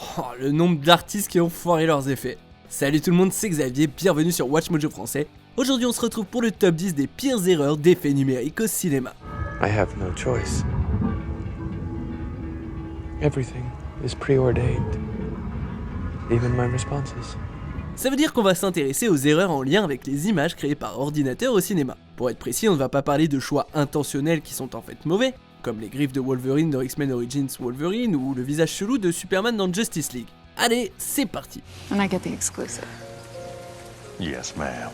Oh, le nombre d'artistes qui ont foiré leurs effets. Salut tout le monde, c'est Xavier, bienvenue sur Watch Mojo français. Aujourd'hui on se retrouve pour le top 10 des pires erreurs d'effets numériques au cinéma. I have no choice. Everything is preordained. Even my responses. Ça veut dire qu'on va s'intéresser aux erreurs en lien avec les images créées par ordinateur au cinéma. Pour être précis, on ne va pas parler de choix intentionnels qui sont en fait mauvais, comme les griffes de Wolverine dans X-Men Origins Wolverine ou le visage chelou de Superman dans Justice League. Allez, c'est parti. And I get the exclusive. Yes, ma'am.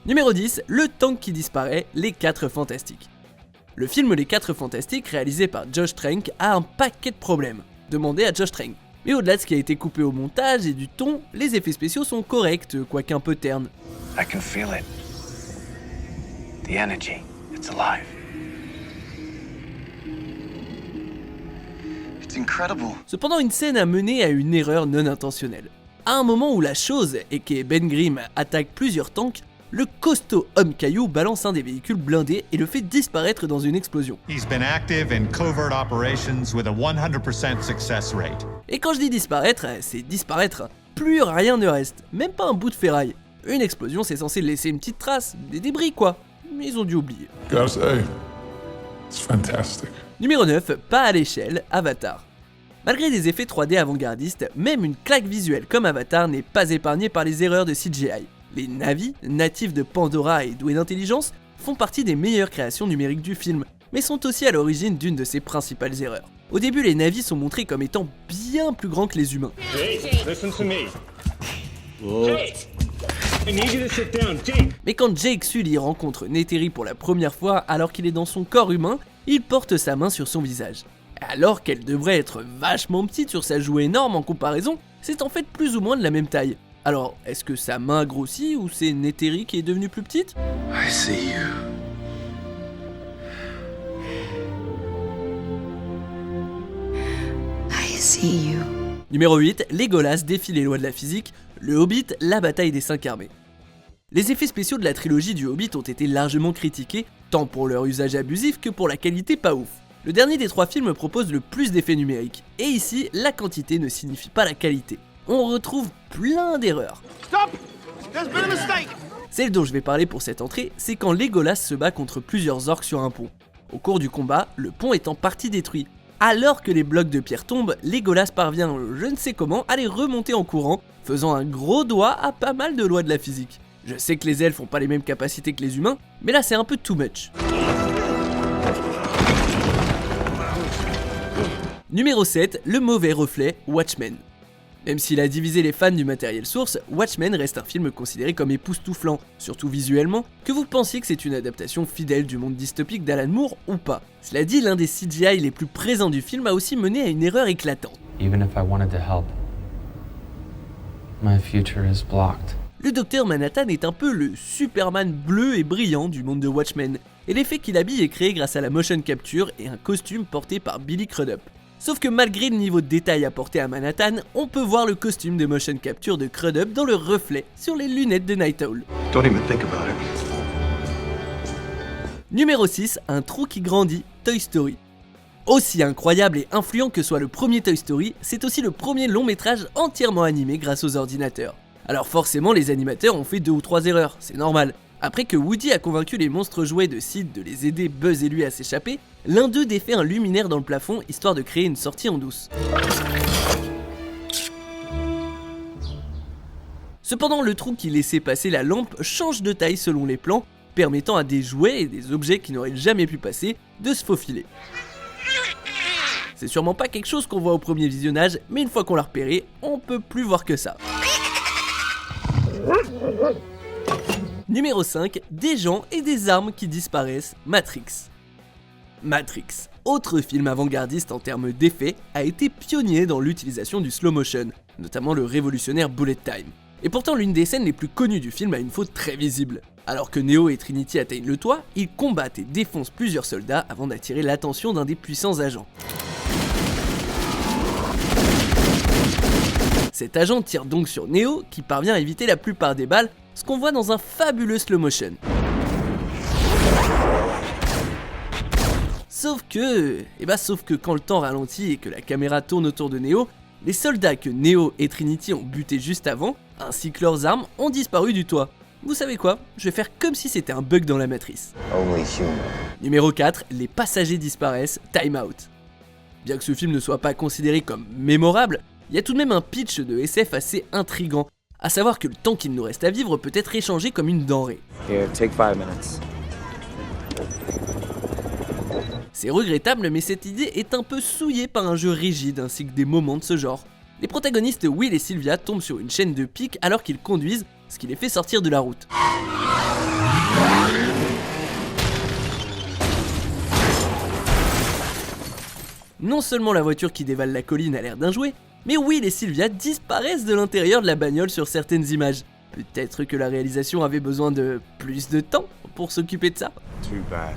Numéro 10, le tank qui disparaît, les 4 Fantastiques. Le film Les 4 Fantastiques, réalisé par Josh Trank, a un paquet de problèmes. Demandez à Josh Trank. Mais au-delà de ce qui a été coupé au montage et du ton, les effets spéciaux sont corrects, quoique un peu ternes. I can feel it. The energy. It's alive. It's incredible. Cependant, une scène a mené à une erreur non intentionnelle. À un moment où la chose, et qu'est Ben Grimm, attaque plusieurs tanks, le costaud homme caillou balance un des véhicules blindés et le fait disparaître dans une explosion. He's been active in covert operations with a 100% success rate. Et quand je dis disparaître, c'est disparaître. Plus rien ne reste, même pas un bout de ferraille. Une explosion, c'est censé laisser une petite trace, des débris quoi. Mais ils ont dû oublier. Gotta say, it's fantastic. Numéro 9, pas à l'échelle, Avatar. Malgré des effets 3D avant-gardistes, même une claque visuelle comme Avatar n'est pas épargnée par les erreurs de CGI. Les Na'vi, natifs de Pandora et doués d'intelligence, font partie des meilleures créations numériques du film, mais sont aussi à l'origine d'une de ses principales erreurs. Au début, les Na'vi sont montrés comme étant bien plus grands que les humains. Jake, listen to me. Jake, I need you to sit down, Jake. Mais quand Jake Sully rencontre Neytiri pour la première fois alors qu'il est dans son corps humain, il porte sa main sur son visage. Alors qu'elle devrait être vachement petite sur sa joue énorme en comparaison, c'est en fait plus ou moins de la même taille. Alors, est-ce que sa main grossit ou c'est Neytiri qui est devenue plus petite ? I see you. I see you. Numéro 8, Legolas défie les lois de la physique, le Hobbit, la bataille des 5 armées. Les effets spéciaux de la trilogie du Hobbit ont été largement critiqués, tant pour leur usage abusif que pour la qualité pas ouf. Le dernier des 3 films propose le plus d'effets numériques, et ici, la quantité ne signifie pas la qualité. On retrouve plein d'erreurs. Stop! There's been a mistake. Celle dont je vais parler pour cette entrée, c'est quand Legolas se bat contre plusieurs orques sur un pont. Au cours du combat, le pont est en partie détruit. Alors que les blocs de pierre tombent, Legolas parvient, je ne sais comment, à les remonter en courant, faisant un gros doigt à pas mal de lois de la physique. Je sais que les elfes n'ont pas les mêmes capacités que les humains, mais là c'est un peu too much. Numéro 7, le mauvais reflet, Watchmen. Même s'il a divisé les fans du matériel source, Watchmen reste un film considéré comme époustouflant, surtout visuellement, que vous pensiez que c'est une adaptation fidèle du monde dystopique d'Alan Moore ou pas. Cela dit, l'un des CGI les plus présents du film a aussi mené à une erreur éclatante. Even if I wanted to help, my future is blocked. Le Docteur Manhattan est un peu le Superman bleu et brillant du monde de Watchmen, et l'effet qu'il habille est créé grâce à la motion capture et un costume porté par Billy Crudup. Sauf que malgré le niveau de détail apporté à Manhattan, on peut voir le costume de motion capture de Crudup dans le reflet sur les lunettes de Night Owl. Don't even think about it. Numéro 6, un trou qui grandit, Toy Story. Aussi incroyable et influent que soit le premier Toy Story, c'est aussi le premier long métrage entièrement animé grâce aux ordinateurs. Alors forcément les animateurs ont fait 2 ou 3 erreurs, c'est normal. Après que Woody a convaincu les monstres jouets de Sid de les aider Buzz et lui à s'échapper, l'un d'eux défait un luminaire dans le plafond histoire de créer une sortie en douce. Cependant, le trou qui laissait passer la lampe change de taille selon les plans, permettant à des jouets et des objets qui n'auraient jamais pu passer de se faufiler. C'est sûrement pas quelque chose qu'on voit au premier visionnage, mais une fois qu'on l'a repéré, on peut plus voir que ça. Numéro 5, des gens et des armes qui disparaissent, Matrix. Matrix, autre film avant-gardiste en termes d'effets, a été pionnier dans l'utilisation du slow motion, notamment le révolutionnaire Bullet Time. Et pourtant l'une des scènes les plus connues du film a une faute très visible. Alors que Neo et Trinity atteignent le toit, ils combattent et défoncent plusieurs soldats avant d'attirer l'attention d'un des puissants agents. Cet agent tire donc sur Neo, qui parvient à éviter la plupart des balles, ce qu'on voit dans un fabuleux slow motion. Sauf que quand le temps ralentit et que la caméra tourne autour de Neo, les soldats que Neo et Trinity ont butés juste avant, ainsi que leurs armes, ont disparu du toit. Vous savez quoi? Je vais faire comme si c'était un bug dans la matrice. Numéro 4, les passagers disparaissent, time out. Bien que ce film ne soit pas considéré comme mémorable, il y a tout de même un pitch de SF assez intriguant, à savoir que le temps qu'il nous reste à vivre peut être échangé comme une denrée. Here, take 5 minutes. C'est regrettable, mais cette idée est un peu souillée par un jeu rigide ainsi que des moments de ce genre. Les protagonistes Will et Sylvia tombent sur une chaîne de pics alors qu'ils conduisent, ce qui les fait sortir de la route. Non seulement la voiture qui dévale la colline a l'air d'un jouet, mais Will et Sylvia disparaissent de l'intérieur de la bagnole sur certaines images. Peut-être que la réalisation avait besoin de plus de temps pour s'occuper de ça. Too bad.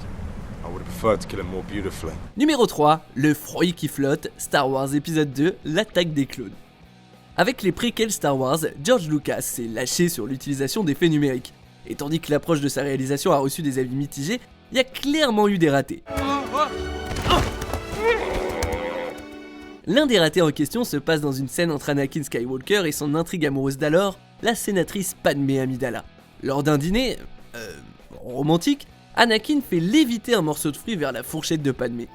I would have preferred to kill him more beautifully. Numéro 3, le fruit qui flotte, Star Wars épisode 2, l'attaque des clones. Avec les préquels Star Wars, George Lucas s'est lâché sur l'utilisation d'effets numériques. Et tandis que l'approche de sa réalisation a reçu des avis mitigés, il y a clairement eu des ratés. L'un des ratés en question se passe dans une scène entre Anakin Skywalker et son intrigue amoureuse d'alors, la sénatrice Padmé Amidala. Lors d'un dîner... romantique, Anakin fait léviter un morceau de fruit vers la fourchette de Padmé.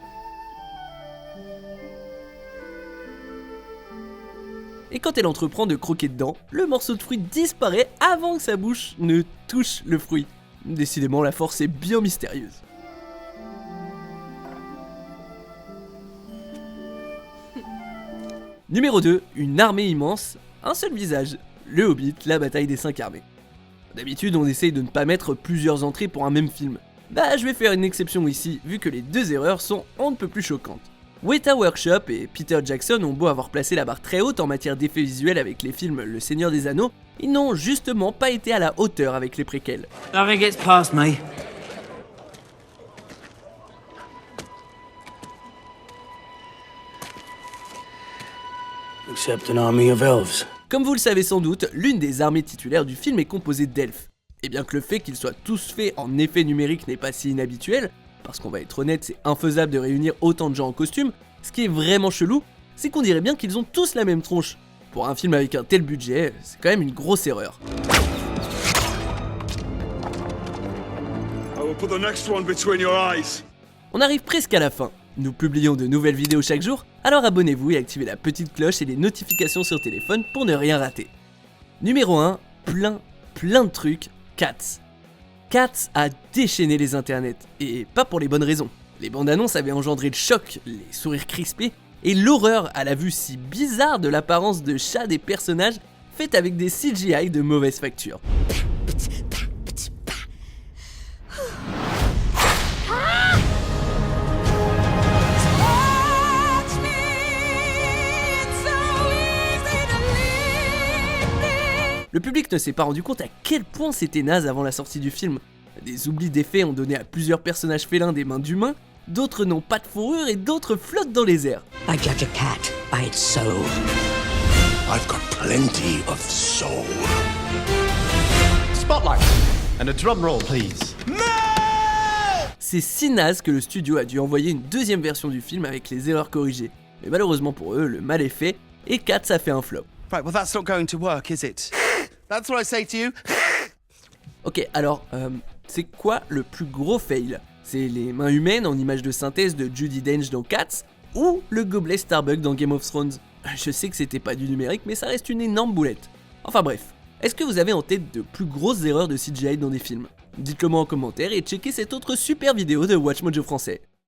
Et quand elle entreprend de croquer dedans, le morceau de fruit disparaît avant que sa bouche ne touche le fruit. Décidément, la force est bien mystérieuse. Numéro 2, une armée immense, un seul visage, le Hobbit, la bataille des 5 armées. D'habitude, on essaye de ne pas mettre plusieurs entrées pour un même film. Bah, je vais faire une exception ici, vu que les deux erreurs sont on ne peut plus choquantes. Weta Workshop et Peter Jackson ont beau avoir placé la barre très haute en matière d'effets visuels avec les films Le Seigneur des Anneaux, ils n'ont justement pas été à la hauteur avec les préquels. Nothing gets past me. Except an army of elves. Comme vous le savez sans doute, l'une des armées titulaires du film est composée d'elfes. Et bien que le fait qu'ils soient tous faits en effet numérique n'est pas si inhabituel, parce qu'on va être honnête, c'est infaisable de réunir autant de gens en costume, ce qui est vraiment chelou, c'est qu'on dirait bien qu'ils ont tous la même tronche. Pour un film avec un tel budget, c'est quand même une grosse erreur. I will put the next one between your eyes. On arrive presque à la fin. Nous publions de nouvelles vidéos chaque jour, alors abonnez-vous et activez la petite cloche et les notifications sur téléphone pour ne rien rater. Numéro 1, plein de trucs, Cats. Cats a déchaîné les internets, et pas pour les bonnes raisons. Les bandes annonces avaient engendré le choc, les sourires crispés, et l'horreur à la vue si bizarre de l'apparence de chat des personnages faite avec des CGI de mauvaise facture. Le public ne s'est pas rendu compte à quel point c'était naze avant la sortie du film. Des oublis d'effets ont donné à plusieurs personnages félins des mains d'humains, d'autres n'ont pas de fourrure et d'autres flottent dans les airs. I judge a cat by its soul. I've got plenty of soul. Spotlight. And a drum roll, please. C'est si naze que le studio a dû envoyer une deuxième version du film avec les erreurs corrigées. Mais malheureusement pour eux, le mal est fait et Cats a fait un flop. Right, well that's not going to work, is it? That's what I say to you. Ok, alors, c'est quoi le plus gros fail? C'est les mains humaines en image de synthèse de Judi Dench dans Cats ou le gobelet Starbucks dans Game of Thrones? Je sais que c'était pas du numérique, mais ça reste une énorme boulette. Enfin bref, est-ce que vous avez en tête de plus grosses erreurs de CGI dans des films? Dites-le moi en commentaire et checkez cette autre super vidéo de Watch Mojo français.